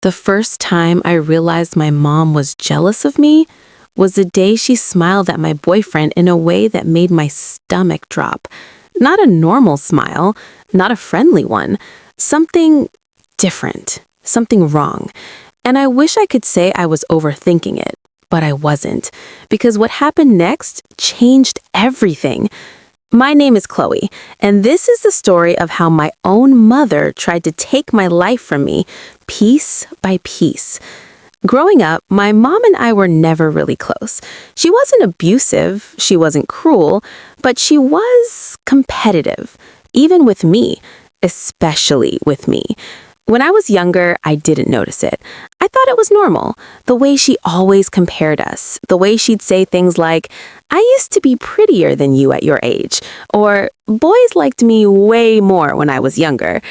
The first time I realized my mom was jealous of me was the day she smiled at my boyfriend in a way that made my stomach drop. Not a normal smile, not a friendly one, something different, something wrong. And I wish I could say I was overthinking it, but I wasn't, because what happened next changed everything. My name is Chloe, and this is the story of how my own mother tried to take my life from me, piece by piece. Growing up, my mom and I were never really close. She wasn't abusive, she wasn't cruel, but she was competitive, even with me, especially with me. When I was younger, I didn't notice it. I thought it was normal, the way she always compared us, the way she'd say things like, "I used to be prettier than you at your age," or "Boys liked me way more when I was younger."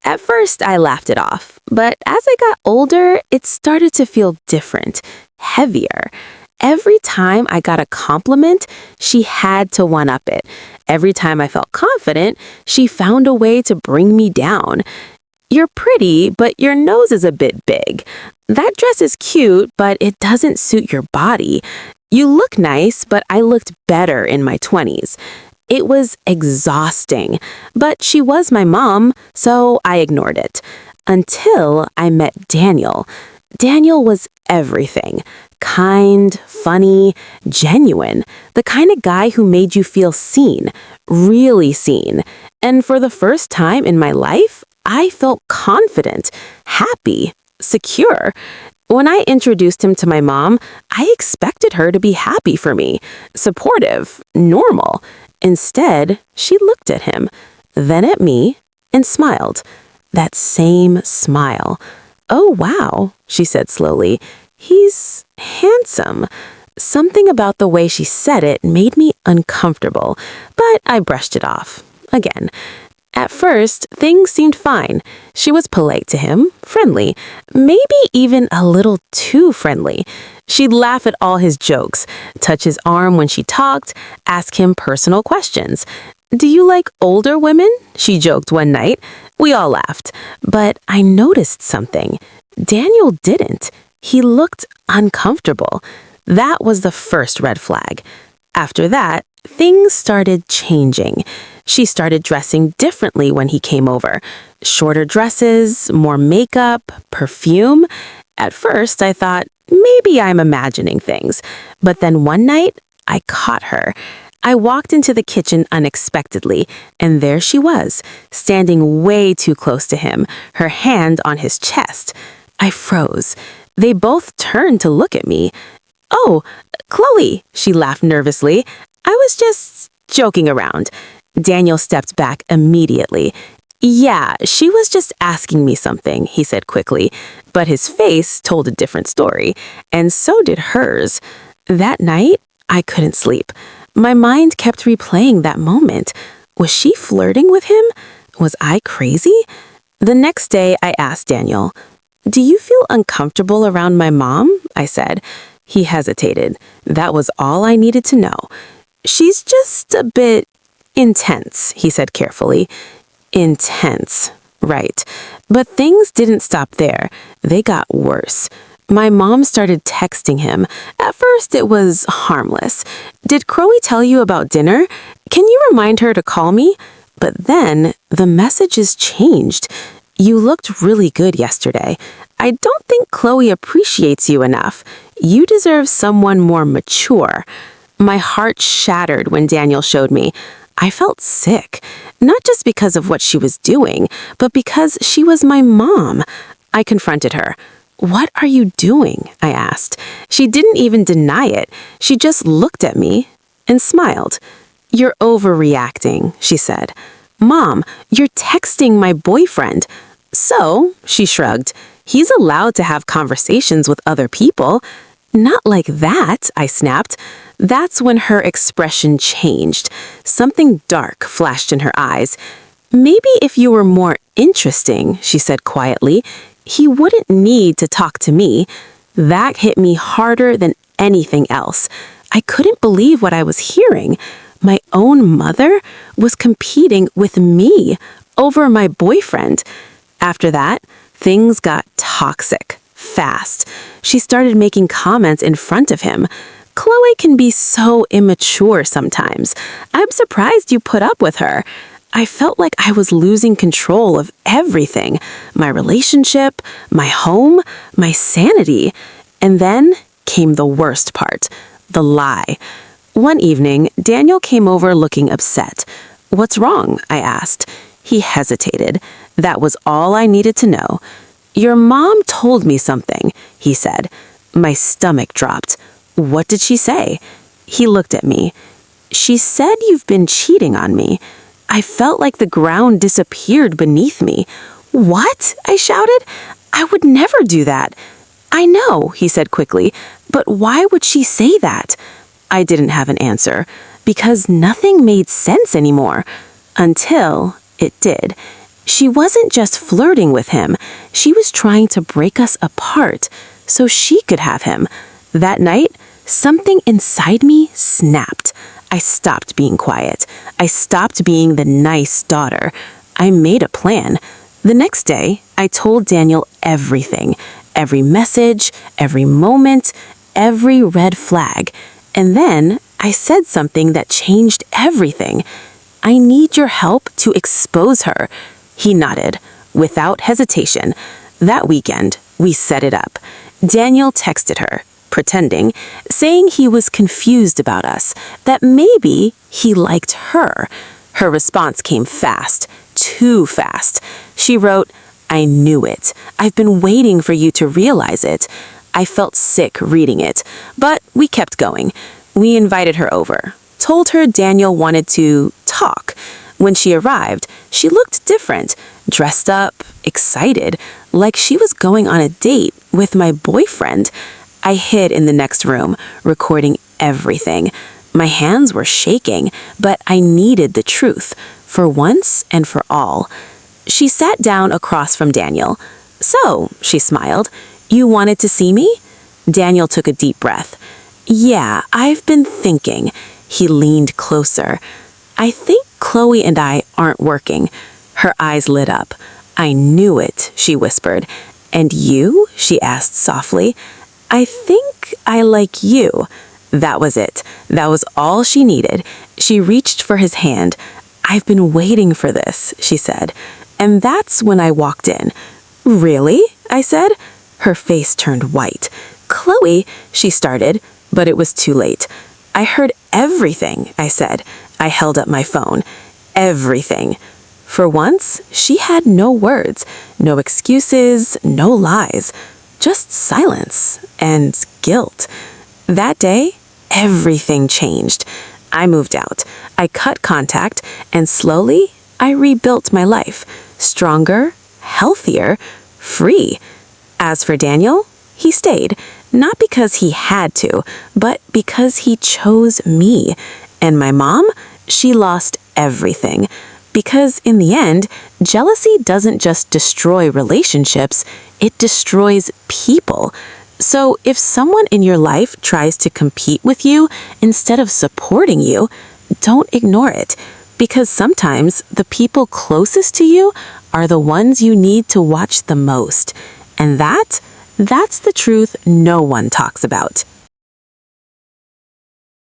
At first, I laughed it off, but as I got older, it started to feel different, heavier. Every time I got a compliment, she had to one-up it. Every time I felt confident, she found a way to bring me down. "You're pretty, but your nose is a bit big. That dress is cute, but it doesn't suit your body. You look nice, but I looked better in my 20s. It was exhausting, but she was my mom, so I ignored it. Until I met Daniel. Daniel was everything. Kind, funny, genuine. The kind of guy who made you feel seen, really seen. And for the first time in my life, I felt confident, happy, secure. When I introduced him to my mom, I expected her to be happy for me, supportive, normal. Instead, she looked at him, then at me, and smiled. That same smile. "Oh, wow," she said slowly. "He's handsome." Something about the way she said it made me uncomfortable, but I brushed it off. Again. At first, things seemed fine. She was polite to him, friendly, maybe even a little too friendly. She'd laugh at all his jokes, touch his arm when she talked, ask him personal questions. "Do you like older women?" she joked one night. We all laughed, but I noticed something. Daniel didn't. He looked uncomfortable. That was the first red flag. After that, things started changing. She started dressing differently when he came over. Shorter dresses, more makeup, perfume. At first, I thought, maybe I'm imagining things. But then one night, I caught her. I walked into the kitchen unexpectedly, and there she was, standing way too close to him, her hand on his chest. I froze. They both turned to look at me. "Oh, Chloe," she laughed nervously. "I was just joking around." Daniel stepped back immediately. "Yeah, she was just asking me something," he said quickly, but his face told a different story, and so did hers. That night, I couldn't sleep. My mind kept replaying that moment. Was she flirting with him? Was I crazy? The next day, I asked Daniel, "Do you feel uncomfortable around my mom?" I said. He hesitated. That was all I needed to know. "She's just a bit intense," he said carefully. Intense. Right. But things didn't stop there. They got worse. My mom started texting him. At first, it was harmless. "Did Chloe tell you about dinner? Can you remind her to call me?" But then, the messages changed. "You looked really good yesterday. I don't think Chloe appreciates you enough. You deserve someone more mature." My heart shattered when Daniel showed me. I felt sick, not just because of what she was doing, but because she was my mom. I confronted her. "What are you doing?" I asked. She didn't even deny it. She just looked at me and smiled. "You're overreacting," she said. "Mom, you're texting my boyfriend." "So," she shrugged, "he's allowed to have conversations with other people." "Not like that," I snapped. That's when her expression changed. Something dark flashed in her eyes. "Maybe if you were more interesting," she said quietly, "he wouldn't need to talk to me." That hit me harder than anything else. I couldn't believe what I was hearing. My own mother was competing with me over my boyfriend. After that, things got toxic, fast. She started making comments in front of him. Chloe can be so immature sometimes. I'm surprised you put up with her. I felt like I was losing control of everything. My relationship, my home, my sanity. And then came the worst part, the lie. One evening, Daniel came over looking upset. "What's wrong?" I asked. He hesitated. That was all I needed to know. "Your mom told me something," he said. My stomach dropped. "What did she say?" He looked at me. "She said you've been cheating on me." I felt like the ground disappeared beneath me. "What?" I shouted. "I would never do that." "I know," he said quickly, "but why would she say that?" I didn't have an answer, because nothing made sense anymore. Until it did. She wasn't just flirting with him. She was trying to break us apart so she could have him. That night, something inside me snapped. I stopped being quiet. I stopped being the nice daughter. I made a plan. The next day, I told Daniel everything. Every message, every moment, every red flag. And then I said something that changed everything. "I need your help to expose her." He nodded, without hesitation. That weekend, we set it up. Daniel texted her, pretending, saying he was confused about us, that maybe he liked her. Her response came fast, too fast. She wrote, "I knew it. I've been waiting for you to realize it." I felt sick reading it, but we kept going. We invited her over, told her Daniel wanted to talk. When she arrived, she looked different, dressed up, excited, like she was going on a date with my boyfriend. I hid in the next room, recording everything. My hands were shaking, but I needed the truth, for once and for all. She sat down across from Daniel. "So," she smiled, "you wanted to see me?" Daniel took a deep breath. "Yeah, I've been thinking." He leaned closer. "I think Chloe and I aren't working." Her eyes lit up. "I knew it," she whispered. "And you?" she asked softly. "I think I like you." That was it. That was all she needed. She reached for his hand. "I've been waiting for this," she said. And that's when I walked in. "Really?" I said. Her face turned white. "Chloe," she started, but it was too late. "I heard everything," I said. I held up my phone. Everything. For once, she had no words, no excuses, no lies, just silence and guilt. That day, everything changed. I moved out. I cut contact, and slowly, I rebuilt my life. Stronger, healthier, free. As for Daniel, he stayed, not because he had to, but because he chose me. And my mom, she lost everything. Because in the end, jealousy doesn't just destroy relationships, it destroys people. So if someone in your life tries to compete with you instead of supporting you, don't ignore it. Because sometimes the people closest to you are the ones you need to watch the most. And that's the truth no one talks about.